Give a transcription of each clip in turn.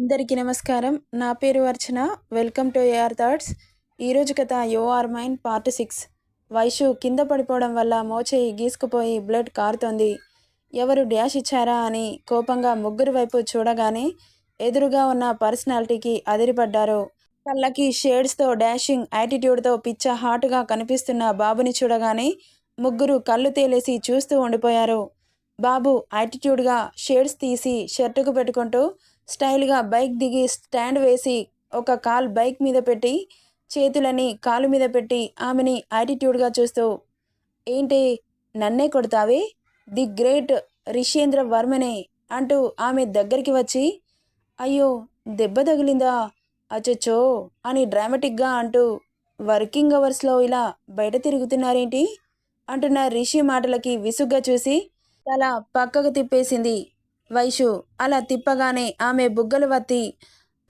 అందరికీ నమస్కారం. నా పేరు Archana. Welcome to AR thoughts. ఈరోజు కథ you are mine part 6. Vaishu కింద పడిపోవడం వల్ల మోచేయి గీసుకుపోయి బ్లడ్ కారుతోంది. ఎవరు డ్యాష్ ఇచ్చారా అని కోపంగా ముగ్గురు వైపు చూడగానే ఎదురుగా ఉన్న పర్సనాలిటీకి అదిరిపడ్డారు. కళ్ళకి షేడ్స్తో డాషింగ్ యాటిట్యూడ్తో పిచ్చ హాటుగా కనిపిస్తున్న బాబుని చూడగానే ముగ్గురు కళ్ళు తేలేసి చూస్తూ ఉండిపోయారు. బాబు యాటిట్యూడ్గా షేడ్స్ తీసి షర్టుకు పెట్టుకుంటూ స్టైల్గా బైక్ దిగి స్టాండ్ వేసి ఒక కాల్ బైక్ మీద పెట్టి చేతులని కాలు మీద పెట్టి ఆమెని యాటిట్యూడ్గా చూస్తూ, ఏంటి నన్నే కొడతావే, ది గ్రేట్ రిషేంద్ర వర్మనే అంటూ ఆమె దగ్గరికి వచ్చి, అయ్యో దెబ్బ తగిలిందా, అచ్చచ్చో అని డ్రామాటిక్గా అంటూ, వర్కింగ్ అవర్స్లో ఇలా బయట తిరుగుతున్నారేంటి అంటున్న రిషి మాటలకి విసుగ్గా చూసి తల పక్కకు తిప్పేసింది వైషు. అలా తిప్పగానే ఆమె బుగ్గలు వత్తి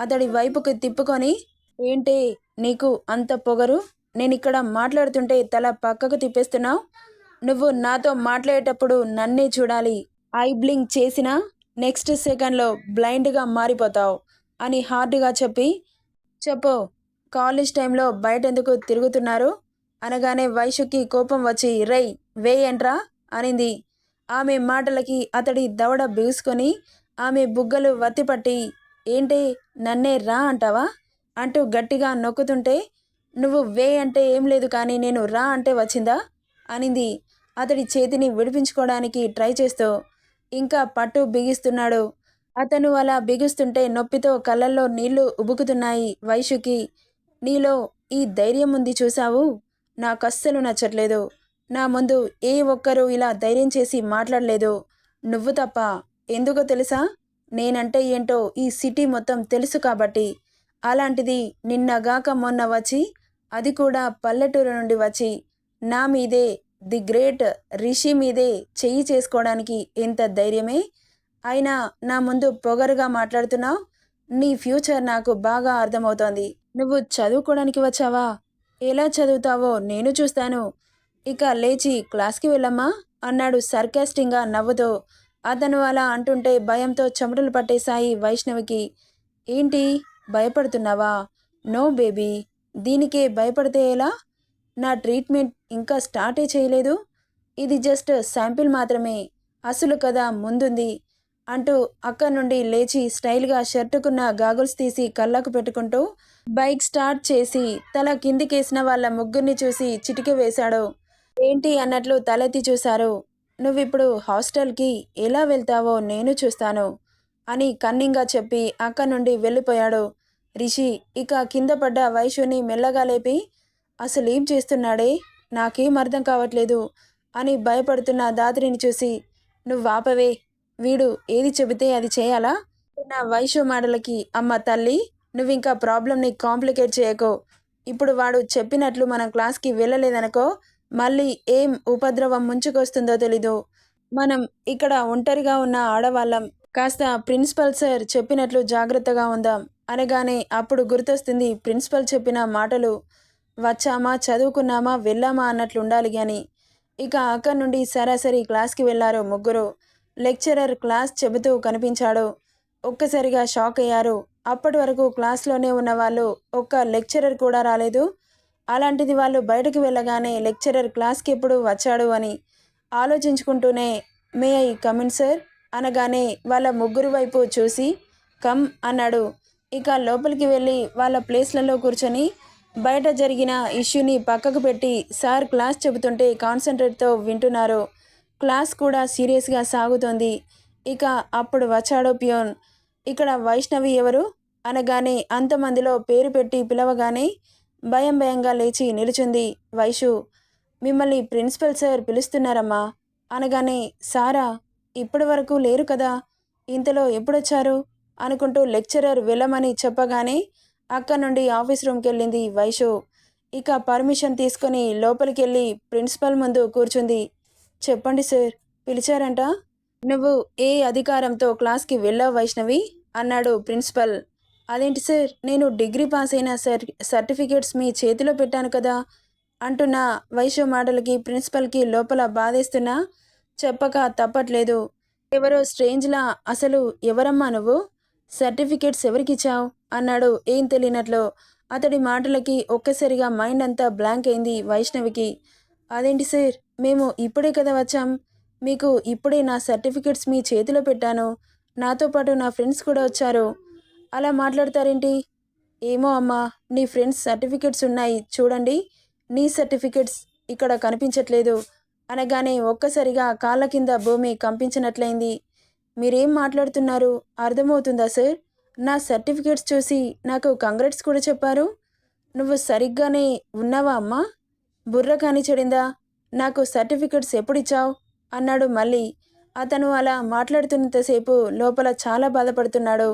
అతడి వైపుకు తిప్పుకొని, ఏంటే నీకు అంత పొగరు, నేనిక్కడ మాట్లాడుతుంటే తల పక్కకు తిప్పేస్తున్నావు, నువ్వు నాతో మాట్లాడేటప్పుడు నన్నే చూడాలి, ఐ బ్లింక్ చేసినా నెక్స్ట్ సెకండ్లో బ్లైండ్గా మారిపోతావు అని హార్డ్గా చెప్పు, కాలేజ్ టైంలో బయటెందుకు తిరుగుతున్నారు అనగానే వైషుకి కోపం వచ్చి, రై వేయంట్రా అనింది. ఆమె మాటలకి అతడి దవడ బిగుసుకొని ఆమె బుగ్గలు వత్తిపట్టి, ఏంటి నన్నే రా అంటావా అంటూ గట్టిగా నొక్కుతుంటే, నువ్వు వే అంటే ఏం లేదు కానీ నేను రా అంటే వచ్చిందా అనింది. అతడి చేతిని విడిపించుకోవడానికి ట్రై చేస్తూ ఇంకా పట్టు బిగిస్తున్నాడు. అతను అలా బిగుస్తుంటే నొప్పితో కళ్ళల్లో నీళ్లు ఉబుకుతున్నాయి వైషుకి. నీలో ఈ ధైర్యం ఉంది చూసావు, నాకస్సలు నచ్చట్లేదు. నా ముందు ఏ ఒక్కరూ ఇలా ధైర్యం చేసి మాట్లాడలేదు, నువ్వు తప్ప. ఎందుకో తెలుసా, నేనంటే ఏంటో ఈ సిటీ మొత్తం తెలుసు కాబట్టి. అలాంటిది నిన్నగాక మొన్న వచ్చి, అది కూడా పల్లెటూరు నుండి వచ్చి, నా మీదే, ది గ్రేట్ రిషి మీదే చెయ్యి చేసుకోవడానికి ఎంత ధైర్యమే. అయినా నా ముందు పొగరుగా మాట్లాడుతున్నావు. నీ ఫ్యూచర్ నాకు బాగా అర్థమవుతోంది. నువ్వు చదువుకోవడానికి వచ్చావా, ఎలా చదువుతావో నేను చూస్తాను. ఇక లేచి క్లాస్కి వెళ్ళమ్మా అన్నాడు సర్కాస్టింగ్గా నవ్వుతూ. అతను అలా అంటుంటే భయంతో చెమటలు పట్టేశాయి వైష్ణవికి. ఏంటి భయపడుతున్నావా? నో బేబీ, దీనికే భయపడితే ఎలా? నా ట్రీట్మెంట్ ఇంకా స్టార్టే చేయలేదు. ఇది జస్ట్ శాంపిల్ మాత్రమే, అసలు కథ ముందుంది అంటూ అక్కడి నుండి లేచి స్టైల్గా షర్టుకున్న గాగుల్స్ తీసి కళ్ళకు పెట్టుకుంటూ బైక్ స్టార్ట్ చేసి తల కిందికేసిన వాళ్ళ ముగ్గురిని చూసి చిటిక వేశాడు. ఏంటి అన్నట్లు తలెత్తి చూశారు. నువ్విప్పుడు హాస్టల్కి ఎలా వెళ్తావో నేను చూస్తాను అని కన్నింగా చెప్పి అక్కడి నుండి వెళ్ళిపోయాడు రిషి. ఇక కింద పడ్డ వైషుని మెల్లగా లేపి, అసలేం చేస్తున్నాడే, నాకేం అర్థం కావట్లేదు అని భయపడుతున్న దాత్రిని చూసి, నువ్వాపవే, వీడు ఏది చెబితే అది చేయాలా నా వైషు మాటలకి, అమ్మ తల్లి నువ్వింకా ప్రాబ్లంని కాంప్లికేట్ చేయకో. ఇప్పుడు వాడు చెప్పినట్లు మనం క్లాస్కి వెళ్ళలేదనుకో, మళ్ళీ ఏం ఉపద్రవం ముంచుకొస్తుందో తెలీదు. మనం ఇక్కడ ఒంటరిగా ఉన్న ఆడవాళ్ళం, కాస్త ప్రిన్సిపల్ సార్ చెప్పినట్లు జాగ్రత్తగా ఉందాం అనగానే అప్పుడు గుర్తొస్తుంది ప్రిన్సిపల్ చెప్పిన మాటలు. వచ్చామా చదువుకున్నామా వెళ్ళామా అన్నట్లు ఉండాలి కానీ. ఇక అక్కడి నుండి సరాసరి క్లాస్కి వెళ్ళారు ముగ్గురు. లెక్చరర్ క్లాస్ చెబుతూ కనిపించాడు. ఒక్కసారిగా షాక్ అయ్యారు. అప్పటి వరకు క్లాస్లోనే ఉన్న వాళ్ళు ఒక్క లెక్చరర్ కూడా రాలేదు. అలాంటిది వాళ్ళు బయటకు వెళ్ళగానే లెక్చరర్ క్లాస్కి ఎప్పుడు వచ్చాడు అని ఆలోచించుకుంటూనే, మే ఐ కమిన్ సార్ అనగానే వాళ్ళ ముగ్గురు వైపు చూసి కమ్ అన్నాడు. ఇక లోపలికి వెళ్ళి వాళ్ళ ప్లేస్లలో కూర్చొని బయట జరిగిన ఇష్యూని పక్కకు పెట్టి సార్ క్లాస్ చెబుతుంటే కాన్సన్ట్రేట్తో వింటున్నారు. క్లాస్ కూడా సీరియస్గా సాగుతోంది. ఇక అప్పుడు వచ్చాడో ప్యూన్. ఇక్కడ వైష్ణవి ఎవరు అనగానే అంతమందిలో పేరు పెట్టి పిలవగానే భయంగా లేచి నిలుచుంది వైషు. మిమ్మల్ని ప్రిన్సిపల్ సార్ పిలుస్తున్నారమ్మా అనగానే, సారా ఇప్పటి వరకు లేరు కదా, ఇంతలో ఎప్పుడొచ్చారు అనుకుంటూ లెక్చరర్ వెళ్ళమని చెప్పగానే అక్కడి నుండి ఆఫీస్ రూమ్కి వెళ్ళింది వైషు. ఇక పర్మిషన్ తీసుకొని లోపలికి వెళ్ళి ప్రిన్సిపల్ ముందు కూర్చుంది. చెప్పండి సార్, పిలిచారంట. నువ్వు ఏ అధికారంతో క్లాస్కి వెళ్ళావు వైష్ణవి అన్నాడు ప్రిన్సిపల్. అదేంటి సార్, నేను డిగ్రీ పాస్ అయిన సర్టిఫికేట్స్ మీ చేతిలో పెట్టాను కదా అంటున్న వైషు మాటలకి ప్రిన్సిపల్కి లోపల బాధేస్తున్నా చెప్పక తప్పట్లేదు. ఎవరో స్ట్రేంజ్లా, అసలు ఎవరమ్మా నువ్వు, సర్టిఫికేట్స్ ఎవరికిచ్చావు అన్నాడు ఏం తెలియనట్లు. అతడి మాటలకి ఒక్కసారిగా మైండ్ అంతా బ్లాంక్ అయింది వైష్ణవికి. అదేంటి సార్, మేము ఇప్పుడే కదా వచ్చాం, మీకు ఇప్పుడే నా సర్టిఫికేట్స్ మీ చేతిలో పెట్టాను, నాతో పాటు నా ఫ్రెండ్స్ కూడా వచ్చారు, అలా మాట్లాడతారేంటి? ఏమో అమ్మా, నీ ఫ్రెండ్స్ సర్టిఫికేట్స్ ఉన్నాయి చూడండి, నీ సర్టిఫికేట్స్ ఇక్కడ కనిపించట్లేదు అనగానే ఒక్కసారిగా కాళ్ళ కింద భూమి కంపించినట్లయింది. మీరేం మాట్లాడుతున్నారు అర్థమవుతుందా సార్? నా సర్టిఫికేట్స్ చూసి నాకు కంగ్రాట్స్ కూడా చెప్పారు. నువ్వు సరిగ్గానే ఉన్నావా అమ్మా? బుర్ర కాని చెడిందా? నాకు సర్టిఫికేట్స్ ఎప్పుడిచ్చావు అన్నాడు మళ్ళీ. అతను అలా మాట్లాడుతున్నంతసేపు లోపల చాలా బాధపడుతున్నాడు.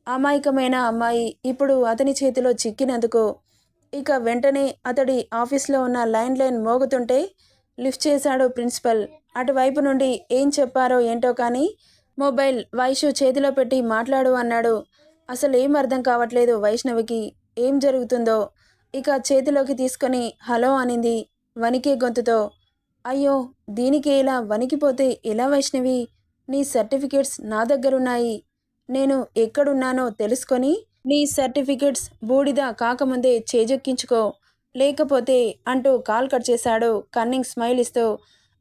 అమాయకమైన అమ్మాయి ఇప్పుడు అతని చేతిలో చిక్కినందుకు. ఇక వెంటనే అతడి ఆఫీస్లో ఉన్న లైన్ మోగుతుంటే లిఫ్ట్ చేశాడు ప్రిన్సిపల్. అటువైపు నుండి ఏం చెప్పారో ఏంటో కానీ మొబైల్ వైషు చేతిలో పెట్టి మాట్లాడు అన్నాడు. అసలు ఏం అర్థం కావట్లేదు వైష్ణవికి, ఏం జరుగుతుందో. ఇక చేతిలోకి తీసుకొని హలో అనింది వణికే గొంతుతో. అయ్యో, దీనికి ఇలా వణికిపోతే ఎలా వైష్ణవి? నీ సర్టిఫికేట్స్ నా దగ్గరున్నాయి. నేను ఎక్కడున్నానో తెలుసుకొని నీ సర్టిఫికేట్స్ బూడిద కాకముందే చేజెక్కించుకో, లేకపోతే అంటూ కాల్ కట్ చేశాడు కన్నింగ్ స్మైల్ ఇస్తూ.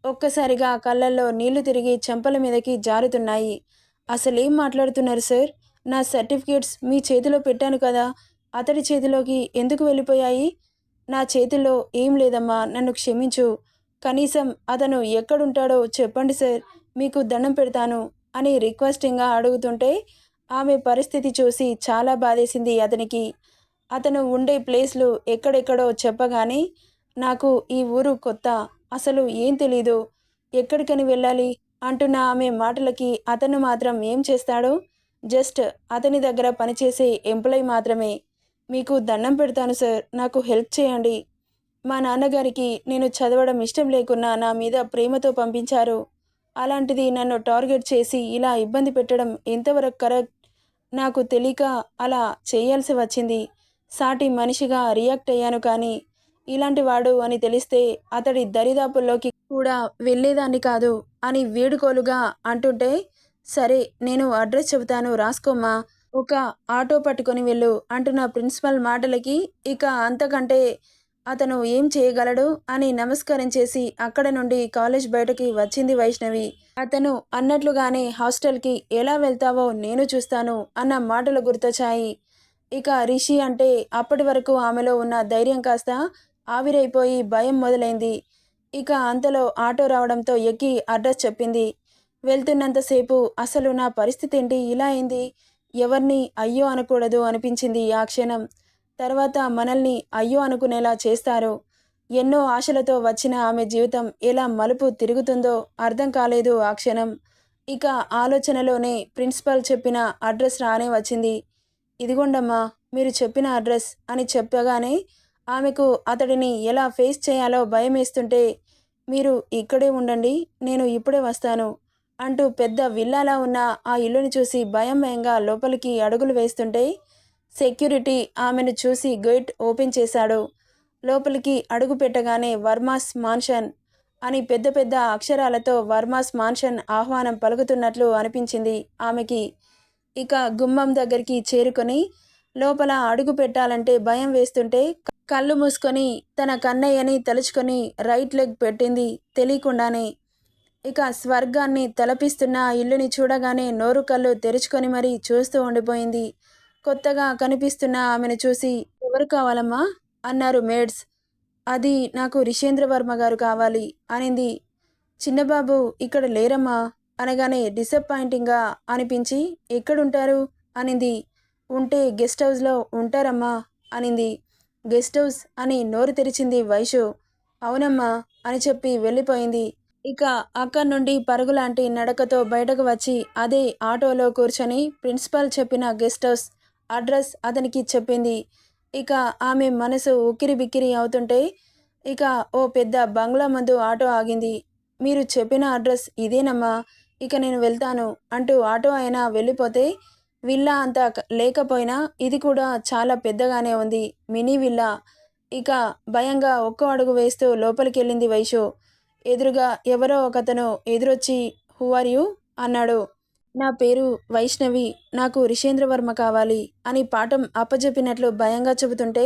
ఒక్కసారిగా కళ్ళల్లో నీళ్లు తిరిగి చెంపల మీదకి జారుతున్నాయి. అసలేం మాట్లాడుతున్నారు సార్? నా సర్టిఫికేట్స్ మీ చేతిలో పెట్టాను కదా, అతడి చేతిలోకి ఎందుకు వెళ్ళిపోయాయి? నా చేతిలో ఏం లేదమ్మా, నన్ను క్షమించు. కనీసం అతను ఎక్కడుంటాడో చెప్పండి సార్, మీకు దండం పెడతాను అని రిక్వెస్టింగ్గా అడుగుతుంటే ఆమె పరిస్థితి చూసి చాలా బాధేసింది అతనికి. అతను ఉండే ప్లేస్లు ఎక్కడెక్కడో చెప్పగానే నాకు ఈ ఊరు కొత్త, అసలు ఏం తెలీదు, ఎక్కడికని వెళ్ళాలి అంటున్న ఆమె మాటలకి అతను మాత్రం ఏం చేస్తాడు? జస్ట్ అతని దగ్గర పనిచేసే ఎంప్లాయీ మాత్రమే. మీకు దండం పెడతాను సార్, నాకు హెల్ప్ చేయండి. మా నాన్నగారికి నేను చదవడం ఇష్టం లేకున్నా నా మీద ప్రేమతో పంపించారు. అలాంటిది నన్ను టార్గెట్ చేసి ఇలా ఇబ్బంది పెట్టడం ఎంతవరకు కరెక్ట్? నాకు తెలియక అలా చేయాల్సి వచ్చింది. సాటి మనిషిగా రియాక్ట్ అయ్యాను కానీ ఇలాంటి వాడు అని తెలిస్తే అతడి దరిదాపుల్లోకి కూడా వెళ్ళేదాన్ని కాదు అని వేడుకోలుగా అంటుంటే, సరే నేను అడ్రస్ చెబుతాను రాసుకోమ్మా, ఒక ఆటో పట్టుకొని వెళ్ళు అంటున్న ప్రిన్సిపల్ మాటలకి ఇక అంతకంటే అతను ఏం చేయగలడు అని నమస్కరించేసి అక్కడ నుండి కాలేజ్ బయటకి వచ్చింది వైష్ణవి. అతను అన్నట్లుగానే హాస్టల్కి ఎలా వెళ్తావో నేను చూస్తాను అన్న మాటలు గుర్తొచ్చాయి. ఇక రిషి అంటే అప్పటి వరకు ఆమెలో ఉన్న ధైర్యం కాస్త ఆవిరైపోయి భయం మొదలైంది. ఇక అంతలో ఆటో రావడంతో ఎక్కి అడ్రస్ చెప్పింది. వెళ్తున్నంతసేపు అసలు నా పరిస్థితి ఏంటి ఇలా అయింది, ఎవరిని అయ్యో అనకూడదు అనిపించింది ఆ క్షణం. తర్వాత మనల్ని అయ్యో అనుకునేలా చేస్తారు. ఎన్నో ఆశలతో వచ్చిన ఆమె జీవితం ఎలా మలుపు తిరుగుతుందో అర్థం కాలేదు ఆ క్షణం. ఇక ఆలోచనలోనే ప్రిన్సిపల్ చెప్పిన అడ్రస్ రానే వచ్చింది. ఇదిగోండమ్మా మీరు చెప్పిన అడ్రస్ అని చెప్పగానే ఆమెకు అతడిని ఎలా ఫేస్ చేయాలో భయమేస్తుంటే, మీరు ఇక్కడే ఉండండి, నేను ఇప్పుడే వస్తాను అంటూ పెద్ద విల్లాలా ఉన్న ఆ ఇల్లుని చూసి భయంగా లోపలికి అడుగులు వేస్తుంటే సెక్యూరిటీ ఆమెను చూసి గేట్ ఓపెన్ చేశాడు. లోపలికి అడుగు పెట్టగానే వర్మాస్ మాన్షన్ అని పెద్ద పెద్ద అక్షరాలతో వర్మాస్ మాన్షన్ ఆహ్వానం పలుకుతున్నట్లు అనిపించింది ఆమెకి. ఇక గుమ్మం దగ్గరికి చేరుకొని లోపల అడుగు పెట్టాలంటే భయం వేస్తుంటే కళ్ళు మూసుకొని తన కన్నయ్యని తలుచుకొని రైట్ లెగ్ పెట్టింది తెలియకుండానే. ఇక స్వర్గాన్ని తలపిస్తున్న ఆ ఇల్లుని చూడగానే నోరు కళ్ళు తెరుచుకొని మరీ చూస్తూ ఉండిపోయింది. కొత్తగా కనిపిస్తున్న ఆమెను చూసి ఎవరు కావాలమ్మా అన్నారు మేడ్స్. అది నాకు రిషేంద్రవర్మ గారు కావాలి అనింది. చిన్నబాబు ఇక్కడ లేరమ్మా అనగానే డిసప్పాయింటింగ్గా అనిపించి ఎక్కడుంటారు అనింది. ఉంటే గెస్ట్ హౌస్లో ఉంటారమ్మా అనింది. గెస్ట్ హౌస్ అని నోరు తెరిచింది వైషు. అవునమ్మా అని చెప్పి వెళ్ళిపోయింది. ఇక అక్కడి నుండి పరుగులాంటి నడకతో బయటకు వచ్చి అదే ఆటోలో కూర్చొని ప్రిన్సిపాల్ చెప్పిన గెస్ట్ హౌస్ అడ్రస్ అతనికి చెప్పింది. ఇక ఆమె మనసు ఉక్కిరి బిక్కిరి అవుతుంటే ఇక ఓ పెద్ద బంగ్లా ముందు ఆటో ఆగింది. మీరు చెప్పిన అడ్రస్ ఇదేనమ్మా, ఇక నేను వెళ్తాను అంటూ ఆటో అయినా వెళ్ళిపోతే, విల్లా అంతా లేకపోయినా ఇది కూడా చాలా పెద్దగానే ఉంది, మినీ విల్లా. ఇక భయంగా ఒక్కో అడుగు వేస్తూ లోపలికి వెళ్ళింది వైషు. ఎదురుగా ఎవరో ఒకతను ఎదురొచ్చి హూ ఆర్ యూ అన్నాడు. నా పేరు వైష్ణవి. నాకు రిషేంద్రవర్మ కావాలి అని పాఠం అప్పజెప్పినట్లు భయంగా చెబుతుంటే,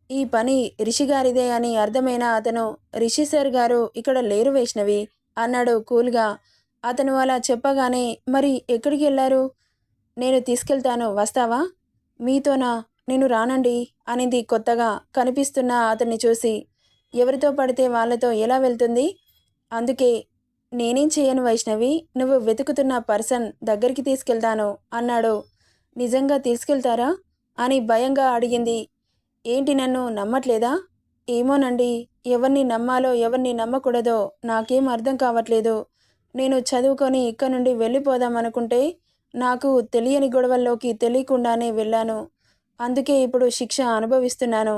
ఈ పని రిషి గారిదే అని అర్థమైన అతను, రిషి సార్ గారు ఇక్కడ లేరు వైష్ణవి అన్నాడు కూల్గా. అతను అలా చెప్పగానే, మరి ఎక్కడికి వెళ్ళారు? నేను తీసుకెళ్తాను, వస్తావా? మీతోనా? నేను రానండి అనింది కొత్తగా కనిపిస్తున్న అతన్ని చూసి. ఎవరితో పడితే వాళ్ళతో ఎలా వెళ్తుంది? అందుకే నేనేం చేయను వైష్ణవి, నువ్వు వెతుకుతున్న పర్సన్ దగ్గరికి తీసుకెళ్తాను అన్నాడు. నిజంగా తీసుకెళ్తారా అని భయంగా అడిగింది. ఏంటి, నన్ను నమ్మట్లేదా? ఏమోనండి, ఎవరిని నమ్మాలో ఎవరిని నమ్మకూడదో నాకేం అర్థం కావట్లేదు. నేను చదువుకొని ఇక్కడ నుండి వెళ్ళిపోదామనుకుంటే నాకు తెలియని గొడవల్లోకి తెలియకుండానే వెళ్ళాను. అందుకే ఇప్పుడు శిక్ష అనుభవిస్తున్నాను.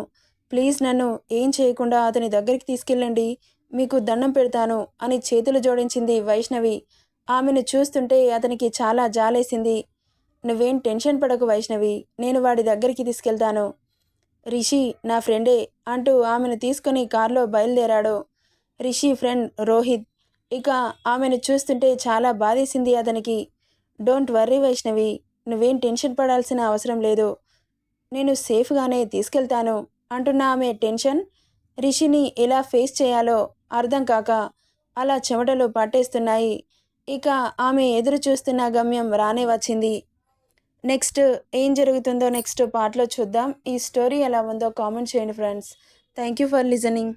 ప్లీజ్ నన్ను ఏం చేయకుండా అతని దగ్గరికి తీసుకెళ్ళండి, మీకు దండం పెడతాను అని చేతులు జోడించింది వైష్ణవి. ఆమెను చూస్తుంటే అతనికి చాలా జాలేసింది. నువ్వేం టెన్షన్ పడకు వైష్ణవి, నేను వాడి దగ్గరికి తీసుకెళ్తాను. రిషి నా ఫ్రెండే అంటూ ఆమెను తీసుకుని కారులో బయలుదేరాడు. రిషి ఫ్రెండ్ రోహిత్. ఇక ఆమెను చూస్తుంటే చాలా బాధేసింది అతనికి. డోంట్ వర్రీ వైష్ణవి, నువ్వేం టెన్షన్ పడాల్సిన అవసరం లేదు, నేను సేఫ్గానే తీసుకెళ్తాను అంటున్న ఆమె టెన్షన్ రిషిని ఎలా ఫేస్ చేయాలో అర్థం కాక అలా చెమటలు పట్టేస్తున్నాయి. ఇక ఆమె ఎదురు చూస్తున్న గమ్యం రానే వచ్చింది. నెక్స్ట్ ఏం జరుగుతుందో నెక్స్ట్ పార్ట్లో చూద్దాం. ఈ స్టోరీ ఎలా ఉందో కామెంట్ చేయండి friends. Thank you for listening.